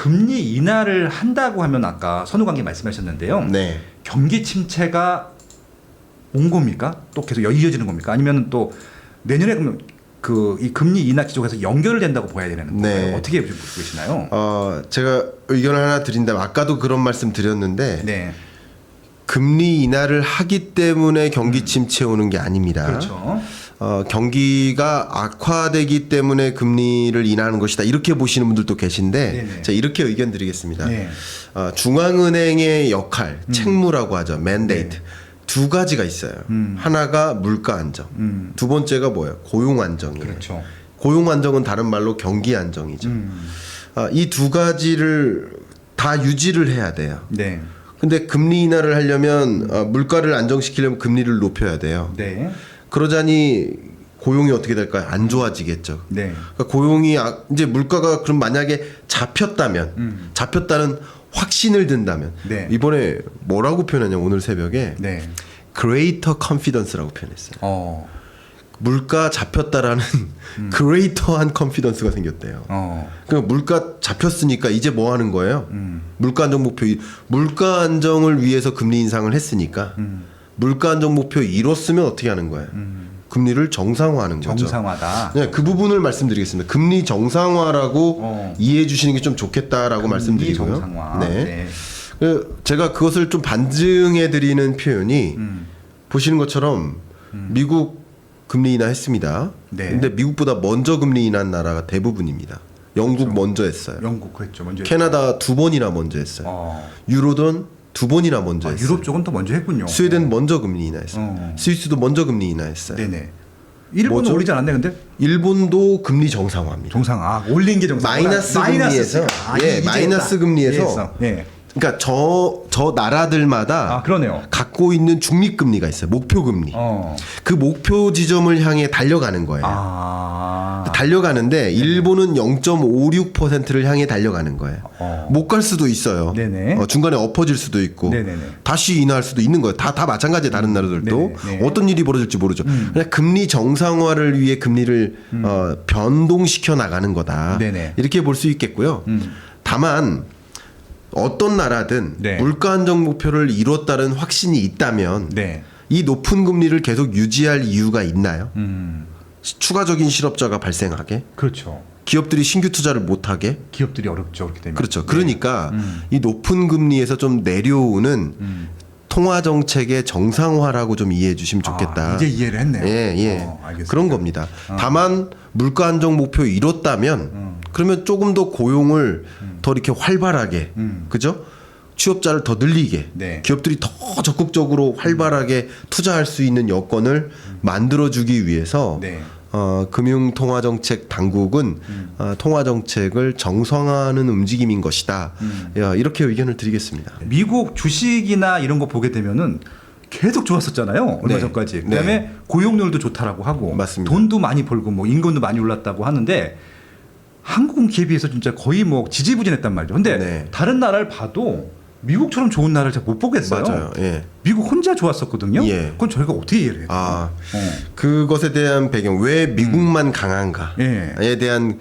금리 인하를 한다고 하면 아까 선후관계 말씀하셨는데요. 네. 경기 침체가 온 겁니까? 또 계속 이어지는 겁니까? 아니면 또 내년에 그러면 이 금리 인하 기조에서 연결을 된다고 봐야 되는 건가요? 네. 어떻게 보고 계시나요? 제가 의견을 하나 드린다면 아까도 그런 말씀 드렸는데 네. 금리 인하를 하기 때문에 경기 침체 오는 게 아닙니다. 그렇죠. 경기가 악화되기 때문에 금리를 인하하는 것이다. 이렇게 보시는 분들도 계신데 네네. 제가 이렇게 의견 드리겠습니다. 네. 중앙은행의 역할, 책무라고 하죠. 맨데이트. 네. 두 가지가 있어요. 하나가 물가 안정. 두 번째가 뭐예요? 고용 안정이에요. 그렇죠. 고용 안정은 다른 말로 경기 안정이죠. 이 두 가지를 다 유지를 해야 돼요. 네. 근데 금리 인하를 하려면 물가를 안정시키려면 금리를 높여야 돼요. 네. 그러자니 고용이 어떻게 될까요? 안 좋아지겠죠. 네. 그러니까 고용이 이제 물가가 그럼 만약에 잡혔다는 확신을 든다면 네. 이번에 뭐라고 표현하냐 오늘 새벽에 네. greater confidence라고 표현했어요. 물가 잡혔다라는 greater한 confidence가 생겼대요. 그러니까 물가 잡혔으니까 이제 뭐 하는 거예요? 물가 안정 목표 물가 안정을 위해서 금리 인상을 했으니까 물가 안정 목표 이뤘으면 어떻게 하는 거예요? 금리를 정상화하는 거죠. 정상화다. 네, 그 부분을 말씀드리겠습니다. 금리 정상화라고 이해해 주시는 게 좀 좋겠다라고 말씀드리고요. 정상화. 네. 제가 그것을 좀 반증해 드리는 표현이 보시는 것처럼 미국 금리 인하 했습니다. 네. 근데 미국보다 먼저 금리 인하한 나라가 대부분입니다. 영국 그렇죠. 먼저 했어요. 영국 그랬죠. 먼저 캐나다 2번이나 먼저 했어요. 유로돈 2번이나 먼저 했어요. 유럽 쪽은 또 먼저 했군요. 스웨덴 먼저 금리 인하했어요. 스위스도 먼저 금리 인하했어요. 네네. 일본은 뭐죠? 올리지 않았네, 근데? 일본도 금리 정상화입니다. 정상화. 올린 게 정상화. 마이너스 금리에서 마이너스 금리에서 예. 그러니까 저 나라들마다 그러네요. 갖고 있는 중립 금리가 있어요. 목표 금리. 그 목표 지점을 향해 달려가는 거예요. 달려가는데 일본은 0.56%를 향해 달려가는 거예요. 못 갈 수도 있어요. 네네. 중간에 엎어질 수도 있고 네네네. 다시 인하할 수도 있는 거예요. 다 마찬가지예요. 다른 나라들도 네네. 어떤 일이 벌어질지 모르죠. 그냥 금리 정상화를 위해 금리를 변동시켜 나가는 거다. 네네. 이렇게 볼 수 있겠고요. 다만 어떤 나라든 네. 물가 안정 목표를 이뤘다는 확신이 있다면 네. 이 높은 금리를 계속 유지할 이유가 있나요? 추가적인 실업자가 발생하게, 그렇죠. 기업들이 신규 투자를 못하게. 기업들이 어렵죠, 그렇게 되면. 그렇죠. 그러니까 이 높은 금리에서 좀 내려오는 통화 정책의 정상화라고 좀 이해해 주시면 좋겠다. 이제 이해를 했네요. 예. 알겠습니다. 그런 겁니다. 다만 물가 안정 목표 이뤘다면 그러면 조금 더 고용을 더 이렇게 활발하게 그죠? 취업자를 더 늘리게 네. 기업들이 더 적극적으로 활발하게 투자할 수 있는 여건을 만들어주기 위해서 네. 금융통화정책 당국은 통화정책을 정상화하는 움직임인 것이다. 이렇게 의견을 드리겠습니다. 미국 주식이나 이런 거 보게 되면은 계속 좋았었잖아요. 얼마 네. 전까지. 그다음에 네. 고용률도 좋다라고 하고 맞습니다. 돈도 많이 벌고 뭐 임금도 많이 올랐다고 하는데 한국은 기에 비해서 진짜 거의 뭐 지지부진했단 말이죠. 근데 네. 다른 나라를 봐도 미국처럼 좋은 나라를 잘 못 보겠어요. 맞아요. 예. 미국 혼자 좋았었거든요. 예. 그건 저희가 어떻게 이해를 해요? 그것에 대한 배경, 왜 미국만 강한가에 예. 대한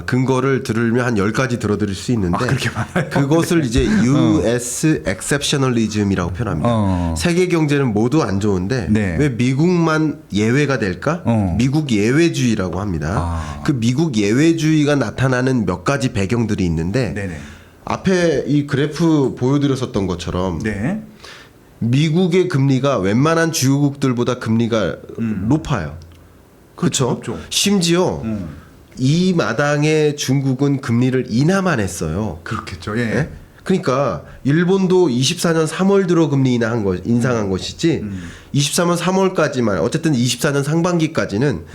근거를 들으면 한 10가지 들어드릴 수 있는데 그렇게 많아요? 그것을 이제 US exceptionalism이라고 표현합니다. 세계 경제는 모두 안 좋은데 네. 왜 미국만 예외가 될까? 미국 예외주의라고 합니다. 그 미국 예외주의가 나타나는 몇 가지 배경들이 있는데 네네. 앞에 이 그래프 보여드렸었던 것처럼 네. 미국의 금리가 웬만한 주요국들보다 금리가 높아요. 그렇죠? 높죠. 심지어 이 마당에 중국은 금리를 인하만 했어요. 그렇겠죠. 예. 네? 그러니까 일본도 24년 3월 들어 금리 인상한 것이지 23년 3월까지만 어쨌든 24년 상반기까지는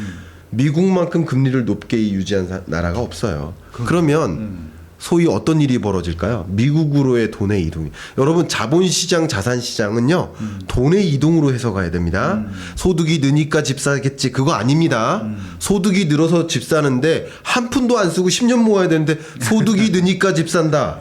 미국만큼 금리를 높게 유지한 나라가 없어요. 그러면 소위 어떤 일이 벌어질까요? 미국으로의 돈의 이동이. 여러분 자본시장, 자산시장은요. 돈의 이동으로 해석해야 됩니다. 소득이 느니까 집 사겠지. 그거 아닙니다. 소득이 늘어서 집 사는데 한 푼도 안 쓰고 10년 모아야 되는데 소득이 느니까 집 산다.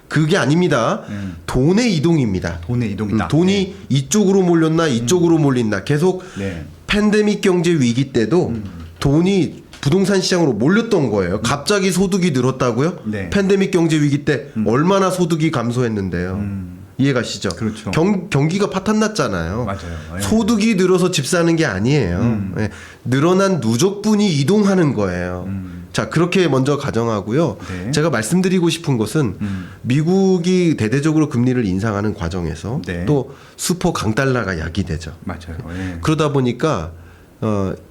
그게 아닙니다. 돈의 이동입니다. 돈의 이동이다. 돈이 이쪽으로 몰렸나 이쪽으로 몰린다. 계속 네. 팬데믹 경제 위기 때도 돈이 부동산 시장으로 몰렸던 거예요. 갑자기 소득이 늘었다고요? 네. 팬데믹 경제 위기 때 얼마나 소득이 감소했는데요. 이해가시죠? 그렇죠. 경기가 파탄났잖아요. 맞아요. 예. 소득이 늘어서 집 사는 게 아니에요. 예. 늘어난 누적분이 이동하는 거예요. 자, 그렇게 먼저 가정하고요. 네. 제가 말씀드리고 싶은 것은 미국이 대대적으로 금리를 인상하는 과정에서 네. 또 슈퍼 강달러가 야기되죠. 맞아요. 예. 그러다 보니까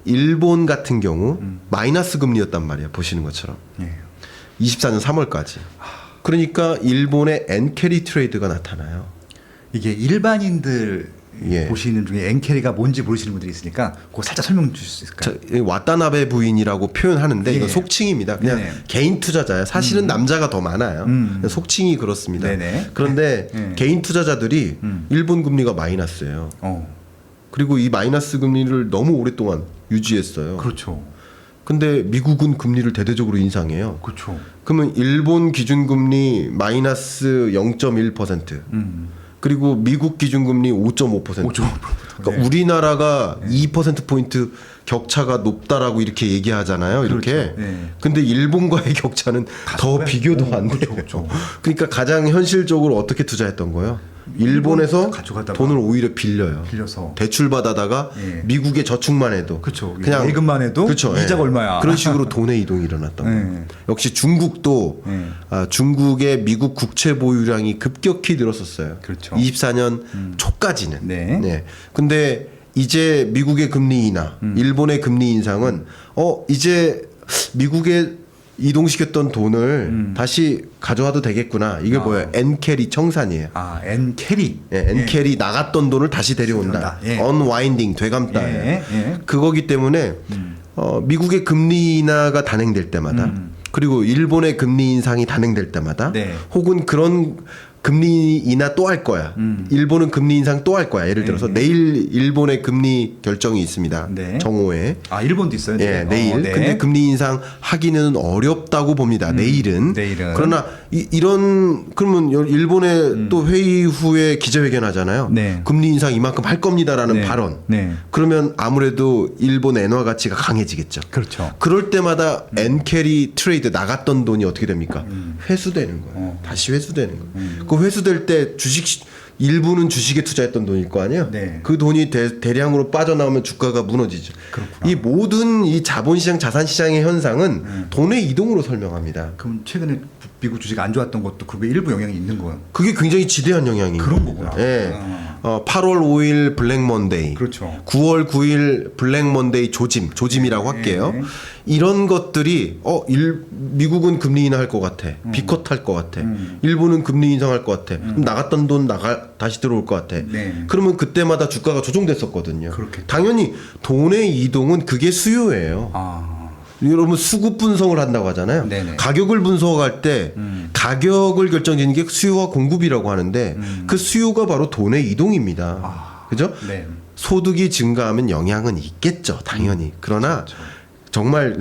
일본 같은 경우 마이너스 금리였단 말이에요. 보시는 것처럼. 예. 24년 3월까지. 그러니까 일본의 엔캐리 트레이드가 나타나요. 이게 일반인들 예. 보시는 중에 엔캐리가 뭔지 모르시는 분들이 있으니까 그거 살짝 설명 주실 수 있을까요? 자, 와타나베 부인이라고 표현하는데 예. 이건 속칭입니다. 그냥 네네. 개인 투자자예요. 사실은 남자가 더 많아요. 속칭이 그렇습니다. 네네. 그런데 예. 개인 투자자들이 일본 금리가 마이너스예요. 그리고 이 마이너스 금리를 너무 오랫동안 유지했어요. 그렇죠. 근데 미국은 금리를 대대적으로 인상해요. 그렇죠. 그러면 일본 기준금리 마이너스 0.1%, 그리고 미국 기준금리 5.5%. 5.5%. 그러니까 네. 우리나라가 2%포인트 격차가 높다라고 이렇게 얘기하잖아요. 이렇게. 그렇죠. 네. 근데 일본과의 격차는 더 배? 비교도 안 돼요. 그렇죠, 그렇죠. 그러니까 가장 현실적으로 어떻게 투자했던 거예요? 일본에서 가져가다가 돈을 오히려 빌려요. 빌려서. 대출 받아다가 예. 미국에 저축만 해도 그렇죠. 그냥 예금만 해도 그렇죠. 이자가 예. 얼마야. 그런 식으로 돈의 이동이 일어났던 예. 거예요. 역시 중국도 예. 중국의 미국 국채 보유량이 급격히 늘었었어요. 그렇죠. 24년 초까지는. 네. 근데 이제 미국의 금리 인하, 일본의 금리 인상은 이제 미국에 이동시켰던 돈을 다시 가져와도 되겠구나. 이게 뭐예요? 엔캐리 청산이에요. 아, 엔캐리. 예, 엔캐리 나갔던 돈을 다시 데려온다. 예. 언와인딩 되감다. 예. 그거기 때문에 미국의 금리 인하가 단행될 때마다 그리고 일본의 금리 인상이 단행될 때마다 네. 혹은 그런 금리 인하 또 할 거야. 일본은 금리 인상 또 할 거야. 예를 들어서 내일 일본의 금리 결정이 있습니다. 네. 정오에. 아, 일본도 있어요. 예, 내일. 네. 근데 금리 인상 하기는 어렵다고 봅니다. 내일은. 그러나 이런 그러면 일본의 또 회의 후에 기자회견 하잖아요. 네. 금리 인상 이만큼 할 겁니다라는 네. 발언. 네. 그러면 아무래도 일본 엔화 가치가 강해지겠죠. 그렇죠. 그럴 때마다 엔캐리 트레이드 나갔던 돈이 어떻게 됩니까? 회수되는 거예요. 다시 회수되는 거예요. 그 회수될 때 주식 일부는 주식에 투자했던 돈일 거 아니에요. 네. 그 돈이 대량으로 빠져나오면 주가가 무너지죠. 그렇구나. 이 모든 이 자본시장, 자산시장의 현상은 돈의 이동으로 설명합니다. 그럼 최근에 미국 주식 안 좋았던 것도 그게 일부 영향이 있는 거예요. 그게 굉장히 지대한 영향이에요. 그런 거구나. 예. 8월 5일 블랙 먼데이, 그렇죠. 9월 9일 블랙 먼데이 조짐이라고 할게요. 네. 이런 것들이 미국은 금리 인하할 것 같아, 비컷 할 것 같아, 일본은 금리 인상할 것 같아, 그럼 나갔던 돈 다시 들어올 것 같아. 네. 그러면 그때마다 주가가 조정됐었거든요. 그렇겠죠. 당연히 돈의 이동은 그게 수요예요. 여러분 수급 분석을 한다고 하잖아요. 네네. 가격을 분석할 때 가격을 결정짓는 게 수요와 공급이라고 하는데 그 수요가 바로 돈의 이동입니다. 그죠? 네. 소득이 증가하면 영향은 있겠죠. 당연히. 그러나 정말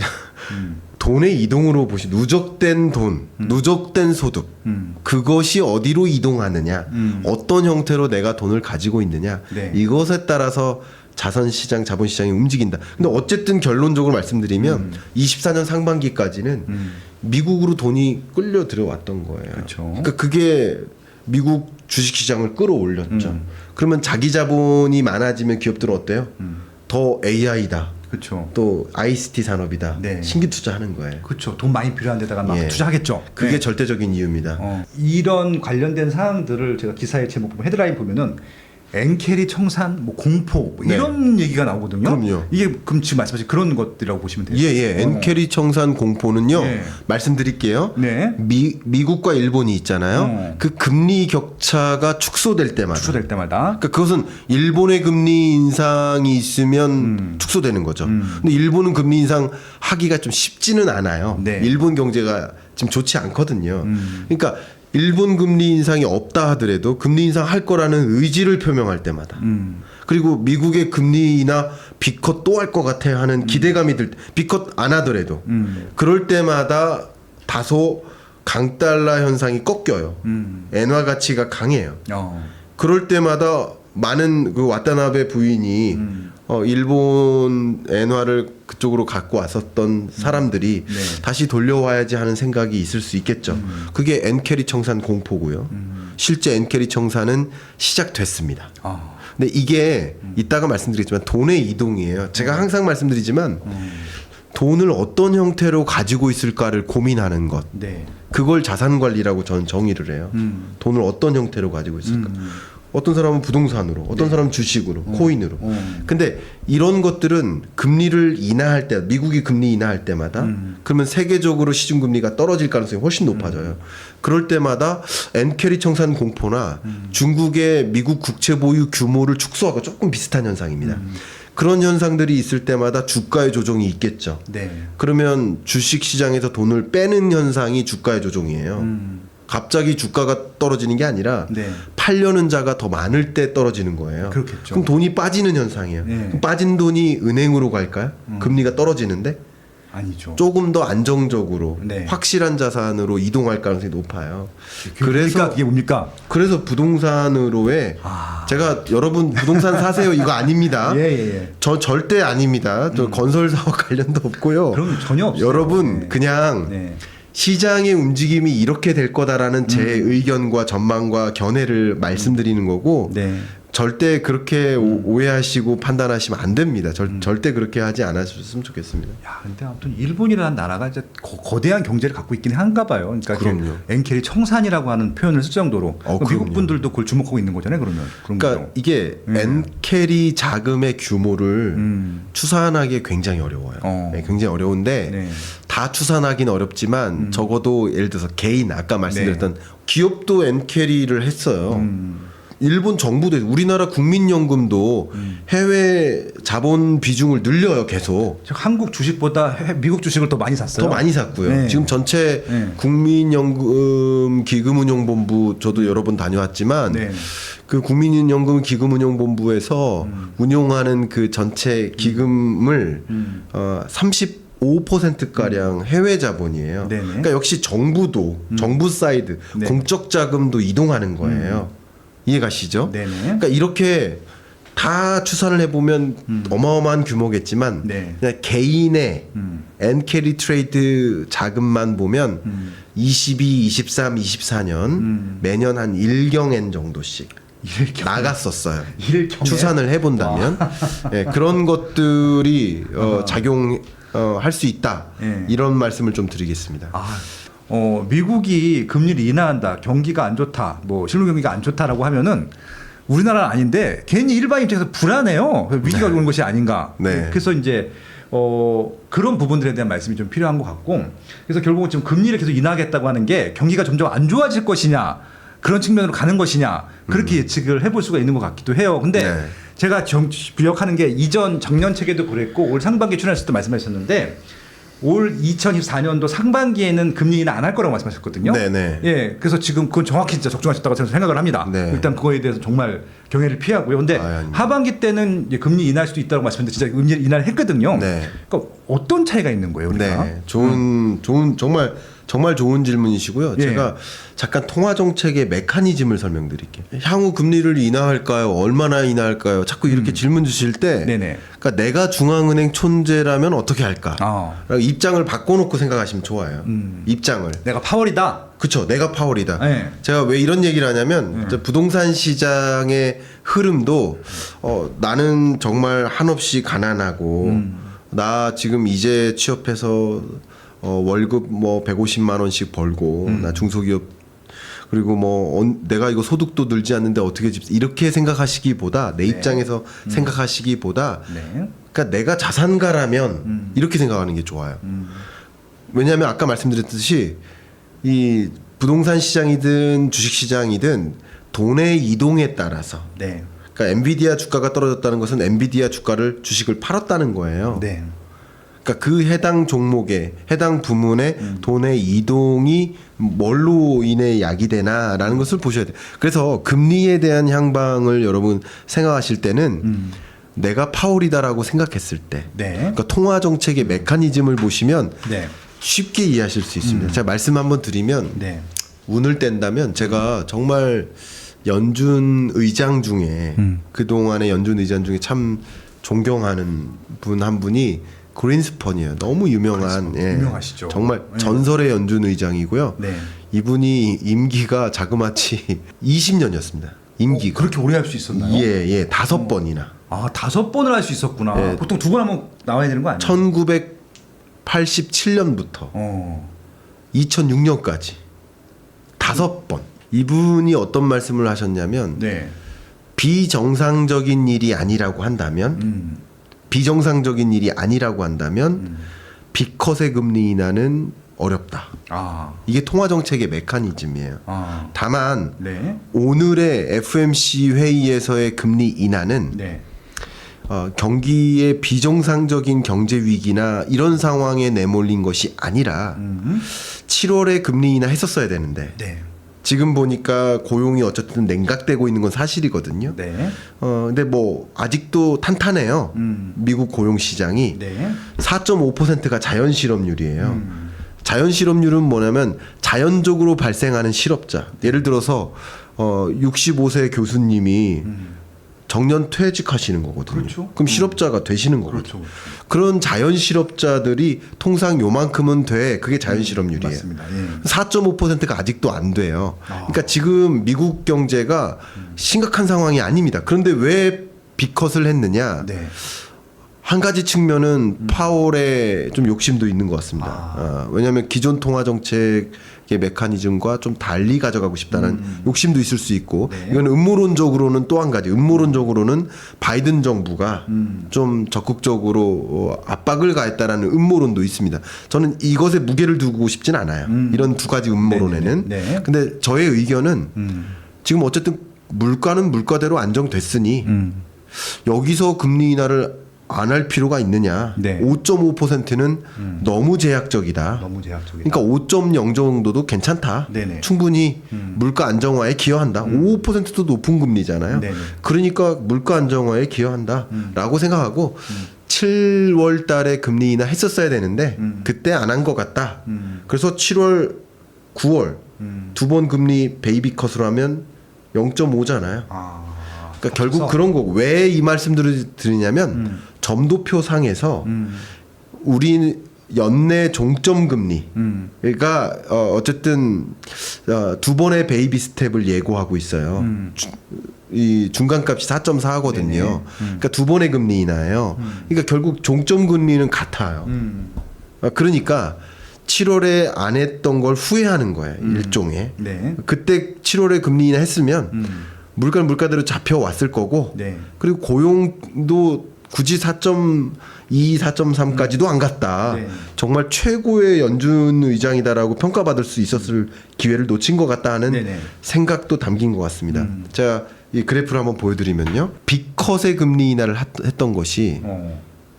돈의 이동으로 누적된 돈, 누적된 소득 그것이 어디로 이동하느냐, 어떤 형태로 내가 돈을 가지고 있느냐, 네. 이것에 따라서 자산시장, 자본시장이 움직인다. 근데 어쨌든 결론적으로 말씀드리면 24년 상반기까지는 미국으로 돈이 끌려 들어왔던 거예요. 그렇죠. 그러니까 그게 미국 주식시장을 끌어올렸죠. 그러면 자기 자본이 많아지면 기업들은 어때요? 더 AI다. 그렇죠. 또 ICT 산업이다. 네. 신규 투자하는 거예요. 그렇죠. 돈 많이 필요한 데다가 막 예. 투자하겠죠. 그게 네. 절대적인 이유입니다. 이런 관련된 사항들을 제가 기사의 제목 보면 헤드라인 보면은 엔캐리 청산, 뭐 공포 뭐 네. 이런 얘기가 나오거든요. 그럼요. 이게 그럼 지금 말씀하신 그런 것들이라고 보시면 돼요. 예. 엔캐리 청산 공포는요. 예. 말씀드릴게요. 네. 미국과 일본이 있잖아요. 그 금리 격차가 축소될 때마다. 축소될 때마다. 그러니까 그것은 일본의 금리 인상이 있으면 축소되는 거죠. 근데 일본은 금리 인상 하기가 좀 쉽지는 않아요. 네. 일본 경제가 지금 좋지 않거든요. 그러니까 일본 금리 인상이 없다 하더라도 금리 인상 할 거라는 의지를 표명할 때마다 그리고 미국의 금리 인하 비컷 또 할 것 같아 하는 기대감이 들 때 비컷 안 하더라도 그럴 때마다 다소 강달러 현상이 꺾여요. 엔화 가치가 강해요. 그럴 때마다 많은 그 와타나베 부인이 일본 엔화를 그쪽으로 갖고 왔었던 사람들이 네. 다시 돌려와야지 하는 생각이 있을 수 있겠죠. 그게 엔캐리 청산 공포고요. 실제 엔캐리 청산은 시작됐습니다. 아. 근데 이게 이따가 말씀드리겠지만 돈의 이동이에요. 제가 항상 말씀드리지만 돈을 어떤 형태로 가지고 있을까를 고민하는 것. 네. 그걸 자산 관리라고 저는 정의를 해요. 돈을 어떤 형태로 가지고 있을까. 어떤 사람은 부동산으로, 어떤 사람은 주식으로, 코인으로. 근데 이런 것들은 금리를 인하할 때, 미국이 금리 인하할 때마다 그러면 세계적으로 시중금리가 떨어질 가능성이 훨씬 높아져요. 그럴 때마다 엔캐리 청산 공포나 중국의 미국 국채 보유 규모를 축소하고 조금 비슷한 현상입니다. 그런 현상들이 있을 때마다 주가의 조정이 있겠죠. 네. 그러면 주식 시장에서 돈을 빼는 현상이 주가의 조정이에요. 갑자기 주가가 떨어지는 게 아니라 네. 팔려는 자가 더 많을 때 떨어지는 거예요. 그렇겠죠. 그럼 돈이 빠지는 현상이에요. 네. 그럼 빠진 돈이 은행으로 갈까요? 금리가 떨어지는데 아니죠. 조금 더 안정적으로 네. 확실한 자산으로 이동할 가능성이 높아요. 그래서 그게 뭡니까? 그래서 부동산으로의 제가 여러분 부동산 사세요 이거 아닙니다. 예. 저 절대 아닙니다. 저 건설사와 관련도 없고요. 그럼 전혀 없어요. 여러분 네. 그냥 네. 시장의 움직임이 이렇게 될 거다라는 제 의견과 전망과 견해를 말씀드리는 거고 네. 절대 그렇게 오해하시고 판단하시면 안 됩니다. 절대 그렇게 하지 않았으면 좋겠습니다. 야, 근데 아무튼 일본이라는 나라가 이제 거대한 경제를 갖고 있긴 한가 봐요. 그러니까 그럼요. 엔캐리 청산이라고 하는 표현을 쓸 정도로 미국 그럼요. 분들도 그걸 주목하고 있는 거잖아요. 그러면 그런 그러니까 거죠. 이게 엔캐리 자금의 규모를 추산하기 굉장히 어려워요. 네, 굉장히 어려운데 네. 다 추산하기는 어렵지만 적어도 예를 들어서 개인 아까 말씀드렸던 기업도 엔캐리를 했어요. 일본 정부도 우리나라 국민연금도 해외 자본 비중을 늘려요 계속. 즉 한국 주식보다 미국 주식을 더 많이 샀어요. 더 많이 샀고요. 네. 지금 전체 네. 국민연금 기금운용본부 저도 여러 번 다녀왔지만 네. 그 국민연금 기금운용본부에서 운용하는 그 전체 기금을 35%가량 해외 자본이에요. 네네. 그러니까 역시 정부도 정부 사이드 네. 공적 자금도 이동하는 거예요. 이해가시죠? 네네. 그러니까 이렇게 다 추산을 해보면 어마어마한 규모겠지만 네. 그냥 개인의 엔캐리 트레이드 자금만 보면 22, 23, 24년 매년 한 1경엔 정도씩 나갔었어요. 추산을 해본다면 예, 그런 것들이 작용할 수 있다. 예. 이런 말씀을 좀 드리겠습니다. 미국이 금리를 인하한다, 경기가 안 좋다, 뭐 실물 경기가 안 좋다라고 하면은 우리나라는 아닌데 괜히 일반 입장에서 불안해요. 위기가 오는 것이 아닌가. 네. 그래서 이제 그런 부분들에 대한 말씀이 좀 필요한 것 같고, 그래서 결국은 지금 금리를 계속 인하하겠다고 하는 게 경기가 점점 안 좋아질 것이냐, 그런 측면으로 가는 것이냐, 그렇게 예측을 해볼 수가 있는 것 같기도 해요. 근데 네. 제가 기억하는 게 이전 작년 책에도 그랬고 올 상반기에 출연했을 때 말씀하셨는데, 올 2024년도 상반기에는 금리 인하 안 할 거라고 말씀하셨거든요. 네네. 예, 그래서 지금 그건 정확히 진짜 적중하셨다고 저는 생각을 합니다. 네. 일단 그거에 대해서 정말 경애를 피하고요. 근데 아닙니다. 하반기 때는 이제 금리 인하할 수도 있다고 말씀했는데 진짜 금리 인하를 했거든요. 네. 그러니까 어떤 차이가 있는 거예요, 우리가? 네, 좋은 정말 좋은 질문이시고요. 예. 제가 잠깐 통화 정책의 메커니즘을 설명드릴게요. 향후 금리를 인하할까요? 얼마나 인하할까요? 자꾸 이렇게 질문 주실 때, 네네. 그러니까 내가 중앙은행 촌재라면 어떻게 할까? 아. 입장을 바꿔놓고 생각하시면 좋아요. 입장을. 내가 파월이다. 그렇죠. 내가 파월이다. 네. 제가 왜 이런 얘기를 하냐면 이제 부동산 시장의 흐름도 나는 정말 한없이 가난하고 나 지금 이제 취업해서 월급 뭐 150만 원씩 벌고 나 중소기업 그리고 뭐 내가 이거 소득도 늘지 않는데 어떻게 이렇게 생각하시기보다 내 입장에서 생각하시기보다 네. 그러니까 내가 자산가라면 이렇게 생각하는 게 좋아요. 왜냐하면 아까 말씀드렸듯이 이 부동산 시장이든 주식 시장이든 돈의 이동에 따라서 네. 그러니까 엔비디아 주가가 떨어졌다는 것은 엔비디아 주가를 주식을 팔았다는 거예요. 네. 그러니까 그 해당 종목에 해당 부문의 돈의 이동이 뭘로 인해 야기되나라는 것을 보셔야 돼요. 그래서 금리에 대한 향방을 여러분 생각하실 때는 내가 파월이다라고 생각했을 때 네. 그러니까 통화 정책의 메커니즘을 보시면 네. 쉽게 이해하실 수 있습니다. 제가 말씀 한번 드리면 네. 운을 뗀다면 제가 정말 연준 의장 중에 그동안의 연준 의장 중에 참 존경하는 분 한 분이 그린스펀이에요. 너무 유명한 유명하시죠. 정말 네. 전설의 연준 의장이고요. 네. 이분이 임기가 자그마치 20년이었습니다. 임기가. 그렇게 오래 할 수 있었나요? 예, 5번이나. 아, 5번을 할 수 있었구나. 예. 보통 2번 하면 나와야 되는 거 아니에요? 1987년부터 어. 2006년까지 5번. 이분이 어떤 말씀을 하셨냐면 네. 비정상적인 일이 아니라고 한다면 비정상적인 일이 아니라고 한다면 B컷의 금리 인하는 어렵다. 아. 이게 통화 정책의 메커니즘이에요. 아. 다만 네. 오늘의 FOMC 회의에서의 금리 인하는 네. 경기의 비정상적인 경제 위기나 이런 상황에 내몰린 것이 아니라 7월에 금리 인하 했었어야 되는데 네. 지금 보니까 고용이 어쨌든 냉각되고 있는 건 사실이거든요. 네. 근데 뭐 아직도 탄탄해요. 미국 고용 시장이 네. 4.5%가 자연 실업률이에요. 자연 실업률은 뭐냐면 자연적으로 발생하는 실업자. 예를 들어서 65세 교수님이 정년 퇴직하시는 거거든요. 그렇죠. 그럼 실업자가 되시는 거거든요. 그렇죠. 그런 자연 실업자들이 통상 요만큼은 돼. 그게 자연 실업률이에요. 맞습니다. 예. 4.5%가 아직도 안 돼요. 그러니까 지금 미국 경제가 심각한 상황이 아닙니다. 그런데 왜 비컷을 했느냐? 네. 한 가지 측면은 파월에 좀 욕심도 있는 것 같습니다. 왜냐하면 기존 통화 정책의 메커니즘과 좀 달리 가져가고 싶다는 욕심도 있을 수 있고, 네. 이건 음모론적으로는 또 한 가지, 음모론적으로는 바이든 정부가 좀 적극적으로 압박을 가했다라는 음모론도 있습니다. 저는 이것에 무게를 두고 싶진 않아요. 이런 두 가지 음모론에는. 네. 근데 저의 의견은 지금 어쨌든 물가는 물가대로 안정됐으니 여기서 금리 인하를 안 할 필요가 있느냐. 네. 5.5%는 너무 제약적이다. 너무 제약적이다. 그러니까 5.0 정도도 괜찮다. 네네. 충분히 물가 안정화에 기여한다. 5%도 높은 금리잖아요. 네네. 그러니까 물가 안정화에 기여한다라고 생각하고 7월 달에 금리 인하 했었어야 되는데 그때 안 한 것 같다. 그래서 7월, 9월 두 번 금리 베이비 컷으로 하면 0.5잖아요. 아. 그러니까 결국 그런 거고 왜 이 말씀들을 드리냐면 점도표 상에서 우리 연내 종점 금리 그러니까 어쨌든 두 번의 베이비 스텝을 예고하고 있어요. 이 중간값이 4.4거든요. 그러니까 두 번의 금리 인하예요. 그러니까 결국 종점 금리는 같아요. 그러니까 7월에 안 했던 걸 후회하는 거예요. 일종의. 네. 그때 7월에 금리 인하 했으면 물가는 물가대로 잡혀왔을 거고 네. 그리고 고용도 굳이 4.2, 4.3까지도 안 갔다. 네. 정말 최고의 연준 의장이다라고 평가받을 수 있었을 기회를 놓친 것 같다 하는 네네. 생각도 담긴 것 같습니다. 자, 이 그래프를 한번 보여드리면요. B컷의 금리 인하를 했던 것이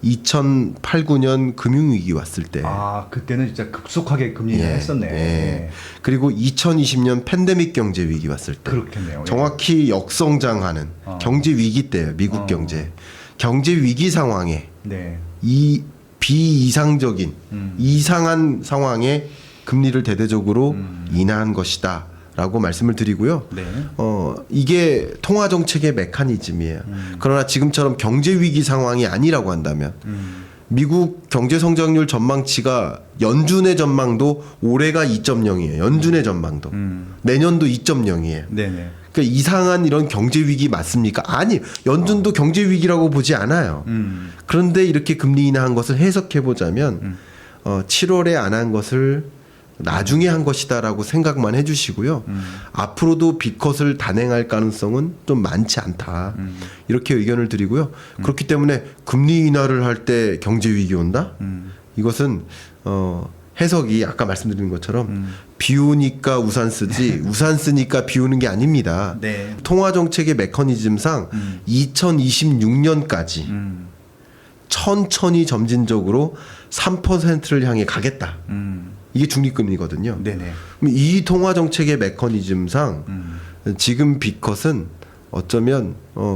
2008, 9년 금융위기 왔을 때 아, 그때는 진짜 급속하게 금리 인하 했었네. 예. 그리고 2020년 팬데믹 경제 위기 왔을 때 그렇겠네요. 예. 정확히 역성장하는 경제 위기 때예요. 미국 경제. 경제 위기 상황에 네. 이 비이상적인 이상한 상황에 금리를 대대적으로 인하한 것이다라고 말씀을 드리고요. 네. 이게 통화 정책의 메커니즘이에요. 그러나 지금처럼 경제 위기 상황이 아니라고 한다면 미국 경제 성장률 전망치가 연준의 전망도 올해가 2.0이에요. 연준의 전망도 내년도 2.0이에요. 네네. 그러니까 이상한 이런 경제 위기 맞습니까? 아니, 연준도 경제 위기라고 보지 않아요. 그런데 이렇게 금리 인하한 것을 해석해 보자면 7월에 안 한 것을 나중에 한 것이다라고 생각만 해주시고요. 앞으로도 B컷을 단행할 가능성은 좀 많지 않다. 이렇게 의견을 드리고요. 그렇기 때문에 금리 인하를 할 때 경제 위기 온다? 이것은 해석이 아까 말씀드린 것처럼 비 오니까 우산 쓰지 우산 쓰니까 비 오는 게 아닙니다. 네. 통화 정책의 메커니즘상 2026년까지 천천히 점진적으로 3%를 향해 가겠다. 이게 중립금리거든요. 네네. 그럼 이 통화 정책의 메커니즘상 지금 B컷은 어쩌면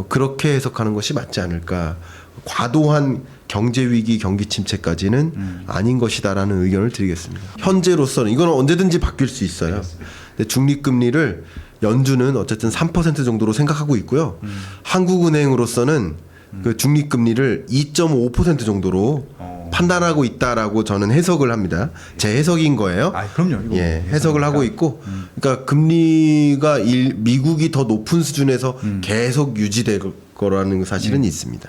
그렇게 해석하는 것이 맞지 않을까. 과도한 경제 위기, 경기 침체까지는 아닌 것이다라는 의견을 드리겠습니다. 현재로서는 이건 언제든지 바뀔 수 있어요. 알겠습니다. 근데 중립금리를 연준은 어쨌든 3% 정도로 생각하고 있고요. 한국은행으로서는 그 중립 금리를 2.5% 정도로 판단하고 있다라고 저는 해석을 합니다. 제 해석인 거예요. 아, 그럼요. 이거 예, 해석을 하고 있고, 그러니까 금리가 미국이 더 높은 수준에서 계속 유지될 거라는 사실은 있습니다.